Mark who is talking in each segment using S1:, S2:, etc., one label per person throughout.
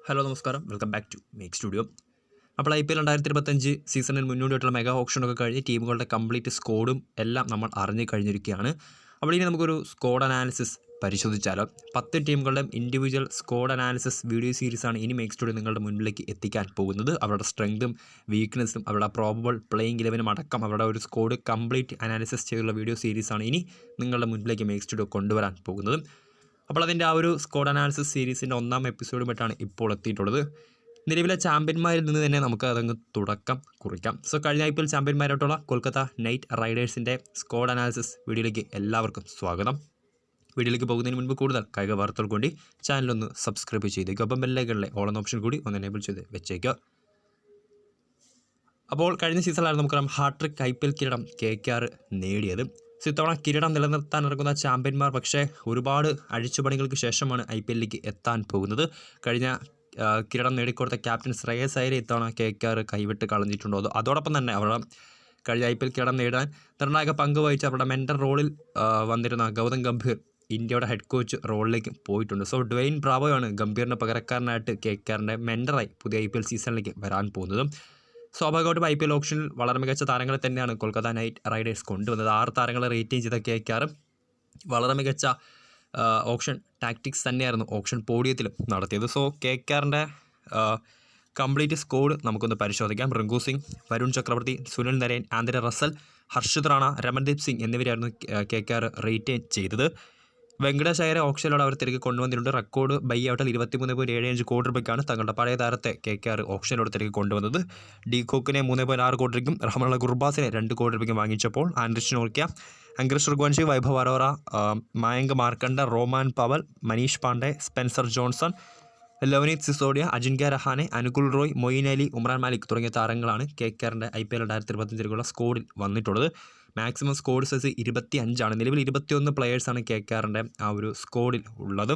S1: Hello നമസ്കാരം, welcome back to make studio. അപ്പോൾ IPL 2025 സീസണിന് മുന്നോടിയായിട്ടുള്ള മെഗാ ഓപ്ഷനൊക്കെ കഴിഞ്ഞ് ടീമുകളുടെ കംപ്ലീറ്റ് സ്കോഡും എല്ലാം നമ്മൾ അറിഞ്ഞു കഴിഞ്ഞിരിക്കുകയാണ്. അപ്പോൾ ഇനി നമുക്കൊരു സ്കോഡ് അനാലിസിസ് പരിശോധിച്ചാലോ. 10 ടീമുകളുടെ ഇൻഡിവിജ്വൽ സ്കോഡ് അനാലിസിസ് വീഡിയോ സീരീസാണ് ഇനി മേക്ക് സ്റ്റുഡിയോ നിങ്ങളുടെ മുന്നിലേക്ക് എത്തിക്കാൻ പോകുന്നത്. അവരുടെ സ്ട്രെങ്തും വീക്ക്നെസ്സും അവരുടെ പ്രോബബിൾ പ്ലേയിങ് 11 അടക്കം അവരുടെ ഒരു സ്കോഡ് കംപ്ലീറ്റ് അനാലിസിസ് ചെയ്തുള്ള വീഡിയോ സീരീസാണ് ഇനി നിങ്ങളുടെ മുന്നിലേക്ക് മേക്ക് സ്റ്റുഡിയോ കൊണ്ടുവരാൻ പോകുന്നത്. അപ്പോൾ അതിൻ്റെ ആ ഒരു സ്കോഡ് അനാലിസിസ് സീരീസിൻ്റെ 1ാം എപ്പിസോഡുമായിട്ടാണ് ഇപ്പോൾ എത്തിയിട്ടുള്ളത്. നിലവിലെ ചാമ്പ്യന്മാരിൽ നിന്ന് തന്നെ നമുക്ക് അതങ്ങ് തുടക്കം കുറിക്കാം. സോ കഴിഞ്ഞ IPL ചാമ്പ്യന്മാരായിട്ടുള്ള കൊൽക്കത്ത നൈറ്റ് റൈഡേഴ്സിൻ്റെ സ്കോഡ് അനാലിസിസ് വീഡിയോയിലേക്ക് എല്ലാവർക്കും സ്വാഗതം. വീഡിയോയിലേക്ക് പോകുന്നതിന് മുൻപ് കൂടുതൽ കായിക വാർത്തകൾ കൊണ്ട് ചാനലൊന്ന് സബ്സ്ക്രൈബ് ചെയ്തേക്കുക. അപ്പം ബെല്ലൈക്കണിലെ ഓൾ എന്ന ഓപ്ഷൻ കൂടി ഒന്ന് എനേബിൾ ചെയ്ത് വെച്ചേക്കുക. അപ്പോൾ കഴിഞ്ഞ സീസണിലാണ് നമുക്കറിയാം ഹാട്രിക് IPL കിരീടം KKR നേടിയത്. സോ ഇത്തവണ കിരീടം നിലനിർത്താൻ ഇറങ്ങുന്ന ചാമ്പ്യന്മാർ പക്ഷേ ഒരുപാട് അഴിച്ചുപണികൾക്ക് ശേഷമാണ് IPLലേക്ക് എത്താൻ പോകുന്നത്. കഴിഞ്ഞ കിരീടം നേടിക്കൊടുത്ത ക്യാപ്റ്റൻ ശ്രേയസ് അയ്യരെ ഇത്തവണ KKR കൈവിട്ട് കളഞ്ഞിട്ടുണ്ടോ? അതോടൊപ്പം തന്നെ അവരുടെ കഴിഞ്ഞ IPL കിരീടം നേടാൻ നിർണായക പങ്ക് വഹിച്ച അവരുടെ മെൻറ്റർ റോളിൽ വന്നിരുന്ന ഗൗതം ഗംഭീർ ഇന്ത്യയുടെ ഹെഡ് കോച്ച് റോളിലേക്ക് പോയിട്ടുണ്ട്. സോ ഡ്വെയിൻ ബ്രാവോയാണ് ഗംഭീറിൻ്റെ പകരക്കാരനായിട്ട് KKRൻ്റെ മെൻറ്ററായി പുതിയ IPL സീസണിലേക്ക് വരാൻ പോകുന്നത്. സ്വാഭാവികമായിട്ടും IPL ഓപ്ഷനിൽ വളരെ മികച്ച താരങ്ങളെ തന്നെയാണ് കൊൽക്കത്ത നൈറ്റ് റൈഡേഴ്സ് കൊണ്ടുവന്നത്. 6 താരങ്ങളെ റേറ്റിംഗ് ചെയ്ത KKR വളരെ മികച്ച ഓപ്ഷൻ ടാക്ടിക്സ് തന്നെയായിരുന്നു ഓപ്ഷൻ പോഡിയത്തിലും നടത്തിയത്. സോ KKRൻ്റെ കംപ്ലീറ്റ് സ്കോഡ് നമുക്കൊന്ന് പരിശോധിക്കാം. റിങ്കു സിംഗ്, വരുൺ ചക്രവർത്തി, സുനിൽ നരൈൻ, ആന്ദ്രെ റസൽ, ഹർഷിത് റാണ, രമൺദീപ് സിംഗ് എന്നിവരായിരുന്നു KKR റേറ്റ് ചെയ്തത്. വെങ്കടേഷ് അയ്യരെ ഓപ്ഷനിലൂടെ അവർ തിരികെ കൊണ്ടുവന്നിട്ടുണ്ട്. റെക്കോർഡ് ബൈ ഔട്ടിൽ 23.75 കോടി രൂപയ്ക്കാണ് തങ്ങളുടെ പഴയ താരത്തെ KKR ഓപ്ഷനിലൂടെ തിരികെ കൊണ്ടുവന്നത്. ഡി കോക്കിനെ 3.6 കോടി രൂപയ്ക്കും റഹ്മാനുള്ള ഗുർബാസിനെ 2 കോടി രൂപയ്ക്കും വാങ്ങിച്ചപ്പോൾ Anrich Nortje, Angkrish Raghuvanshi, Vaibhav Arora, Mayank Markande, Rovman Powell, Manish Pandey, Spencer Johnson, Luvnith Sisodia, Ajinkya Rahane, Anukul Roy, Moeen Ali, Umran Malik തുടങ്ങിയ താരങ്ങളാണ് KKRൻ്റെ IPL 2025 സ്കോഡിൽ വന്നിട്ടുള്ളത്. മാക്സിമം സ്കോഡ് സൈസ് 25ആണ്. നിലവിൽ 21 പ്ലെയേഴ്സാണ് KKRൻ്റെ ആ ഒരു സ്കോഡിൽ ഉള്ളത്.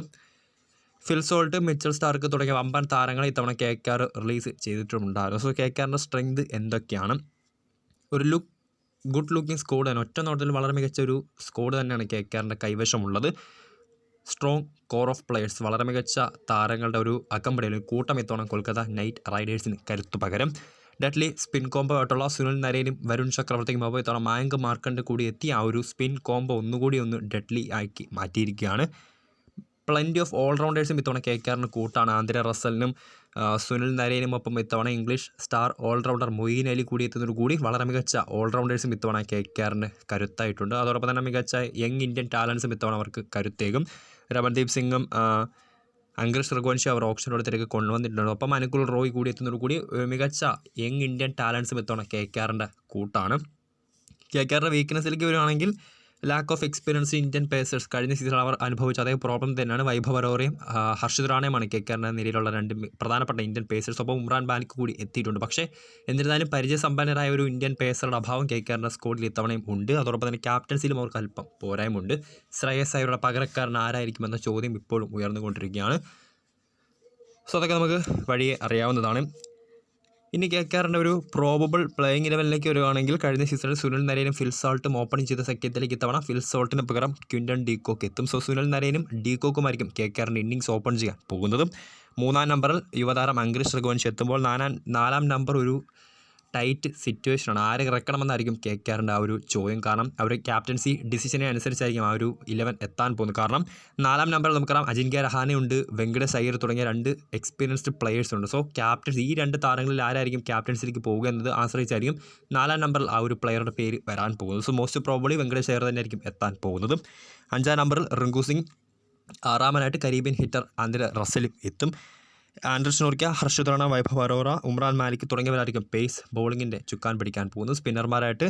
S1: ഫിൽ സോൾട്ട്, മിച്ചൽ സ്റ്റാർക്ക് തുടങ്ങിയ വമ്പൻ താരങ്ങളെ ഇത്തവണ KKR റിലീസ് ചെയ്തിട്ടുണ്ടായിരുന്നു. സോ KKRൻ്റെ സ്ട്രെങ്ത് എന്തൊക്കെയാണ്? ഒരു ഗുഡ് ലുക്കിംഗ് സ്കോഡ് തന്നെ, ഒറ്റ നോട്ടത്തിൽ വളരെ മികച്ച ഒരു സ്കോഡ് തന്നെയാണ് KKRൻ്റെ കൈവശമുള്ളത്. സ്ട്രോങ് കോർ ഓഫ് പ്ലെയേഴ്സ്, വളരെ മികച്ച താരങ്ങളുടെ ഒരു അകമ്പടി അല്ലെങ്കിൽ കൂട്ടം ഇത്തവണ കൊൽക്കത്ത നൈറ്റ് റൈഡേഴ്സിന് കരുത്തു പകരം. ഡെഡ്ലി സ്പിൻ കോംബോ ആയിട്ടുള്ള സുനിൽ നരൈനും വരുൺ ചക്രവർത്തിക്കും അപ്പോൾ ഇത്തവണ മയങ്ക് മാർക്കണ്ട് കൂടി എത്തി ആ ഒരു സ്പിൻ കോംബോ ഒന്നുകൂടി ഡെഡ്ലി ആക്കി മാറ്റിയിരിക്കുകയാണ്. പ്ലൻറ്റി ഓഫ് ഓൾറൗണ്ടേഴ്സും ഇത്തവണ KKRന് കൂട്ടാണ്. ആന്ദ്രെ റസലിനും സുനിൽ നരൈനും ഒപ്പം ഇത്തവണ English star allrounder Moeen Ali കൂടി എത്തുന്നതോടുകൂടി വളരെ മികച്ച ഓൾറൗണ്ടേഴ്സും ഇത്തവണ KKRന് കരുത്തായിട്ടുണ്ട്. അതോടൊപ്പം തന്നെ മികച്ച യങ് ഇന്ത്യൻ ടാലൻസും ഇത്തവണ അവർക്ക് കരുത്തേകും. രമൺദീപ് സിംഗും അങ്കരീഷ് റുഗ്വൻഷി അവർ ഓപ്ഷനോട് തിരികെ കൊണ്ടുവന്നിട്ടുണ്ട്. ഒപ്പം അനുകുൽ റോയ് കൂടി എത്തുന്നതോടുകൂടി മികച്ച യങ് ഇന്ത്യൻ ടാലൻസും ഇത്തവണ KKRൻ്റെ കൂട്ടാണ്. KKRൻ്റെ വീക്ക്നെസ്സിലേക്ക് വരികയാണെങ്കിൽ lack of experience Indian pacers. കഴിഞ്ഞ സീസണിൽ അവർ അനുഭവിച്ച അതേ പ്രോബ്ലം തന്നെയാണ്. വൈഭവ് അറോറയും ഹർഷിത് റാണയുമാണ് KKRൻ്റെ നിലയിലുള്ള 2 പ്രധാനപ്പെട്ട ഇന്ത്യൻ പേസേഴ്സ്. ഒപ്പം ഉമ്രാൻ മാലിക് കൂടി എത്തിയിട്ടുണ്ട്. പക്ഷേ എന്നിരുന്നാലും പരിചയസമ്പന്നരായ ഒരു ഇന്ത്യൻ പേസറുടെ അഭാവം KKRൻ്റെ സ്കോഡിൽ ഇത്തവണയും ഉണ്ട്. അതോടൊപ്പം തന്നെ ക്യാപ്റ്റൻസിലും അവർക്ക് അല്പം പോരായ്മയുണ്ട്. ശ്രേയസ് അയ്യരുടെ പകരക്കാരൻ ആരായിരിക്കുമെന്ന ചോദ്യം ഇപ്പോഴും ഉയർന്നുകൊണ്ടിരിക്കുകയാണ്. സോ അതൊക്കെ നമുക്ക് വഴിയെ അറിയാവുന്നതാണ്. ഇനി KKRൻ്റെ ഒരു പ്രോബബിൾ പ്ലേയിങ് 11ലേക്ക് വരികയാണെങ്കിൽ കഴിഞ്ഞ സീസണിൽ സുനിൽ നരൈനും ഫിൽ സോൾട്ടും ഓപ്പണിംഗ് ചെയ്ത സഖ്യത്തിലേക്ക് ഇത്തവണ ഫിൽ സോൾട്ടിന് പകരം ക്വിൻ്റൺ ഡി കോക്ക് എത്തും. സോ സുനിൽ നരൈനും ഡി കോക്കുമായിരിക്കും KKRൻ്റെ ഇന്നിങ്സ് ഓപ്പൺ ചെയ്യാൻ പോകുന്നതും. 3ാം നമ്പറിൽ യുവതാരം അങ്കരീഷ് റുഗ്വൻഷി എത്തുമ്പോൾ 4ാം നമ്പർ ഒരു ടൈറ്റ് സിറ്റുവേഷനാണ്. ആരെ ഇറക്കണമെന്നായിരിക്കും KKRൻ്റെ ആ ഒരു ചോദ്യം. കാരണം അവർ ക്യാപ്റ്റൻസി ഡിസിഷനെ അനുസരിച്ചായിരിക്കും ആ ഒരു 11 എത്താൻ പോകുന്നത്. കാരണം 4ാം നമ്പറിൽ നമുക്കറിയാം അജിൻക്യ രഹാനെ ഉണ്ട്, വെങ്കടേഷ് അയ്യർ തുടങ്ങിയ 2 എക്സ്പീരിയൻസ്ഡ് പ്ലെയേഴ്സ് ഉണ്ട്. സോ ക്യാപ്റ്റൻസ് ഈ 2 താരങ്ങളിൽ ആരായിരിക്കും ക്യാപ്റ്റൻസിലേക്ക് പോകുക എന്നത് ആശ്രയിച്ചായിരിക്കും 4ാം നമ്പറിൽ ആ ഒരു പ്ലെയറുടെ പേര് വരാൻ പോകുന്നത്. So most probably Venkatesh Iyer തന്നെയായിരിക്കും എത്താൻ പോകുന്നത്. 5ാം നമ്പറിൽ റിങ്കു സിംഗ്, 6ാമനായിട്ട് കരീബിയൻ ഹിറ്റർ ആന്ദ്രെ റസലും എത്തും. ആൻഡ്രിഷ് നോർക്കിയ, ഹർഷിത് റാണ, വൈഭവ് അറോറ, ഉമ്രാൻ മാലിക് തുടങ്ങിയവരായിരിക്കും പേസ് ബോളിങ്ങിൻ്റെ ചുക്കാൻ പിടിക്കാൻ പോകുന്നത്. സ്പിന്നർമാരായിട്ട്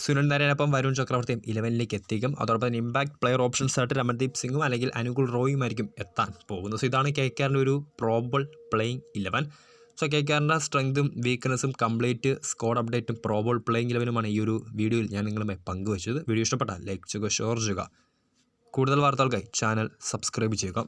S1: സുനിൽ നരൈനൊപ്പം വരുൺ ചക്രവർത്തിയും 11ലേക്ക് എത്തിക്കും. അതോടൊപ്പം തന്നെ ഇമ്പാക്ട് പ്ലെയർ ഓപ്ഷൻസായിട്ട് രമൺദീപ് സിംഗും അല്ലെങ്കിൽ അനുകുൽ റോയുമായിരിക്കും എത്താൻ പോകുന്നത്. സോ ഇതാണ് KKRൻ്റെ ഒരു പ്രോബബിൾ പ്ലേയിങ് 11. സോ KKRൻ്റെ സ്ട്രെങ്തും വീക്ക്നെസ്സും കംപ്ലീറ്റ് സ്കോഡ് അപ്ഡേറ്റും പ്രോബബിൾ പ്ലേയിങ് 11മാണ് ഈ ഒരു വീഡിയോയിൽ ഞാൻ നിങ്ങളുമായി പങ്കുവച്ചത്. വീഡിയോ ഇഷ്ടപ്പെട്ടാൽ ലൈക്ക് ചെയ്യുക, ഷെയർ ചെയ്യുക. കൂടുതൽ വാർത്തകൾക്കായി ചാനൽ സബ്സ്ക്രൈബ് ചെയ്യുക.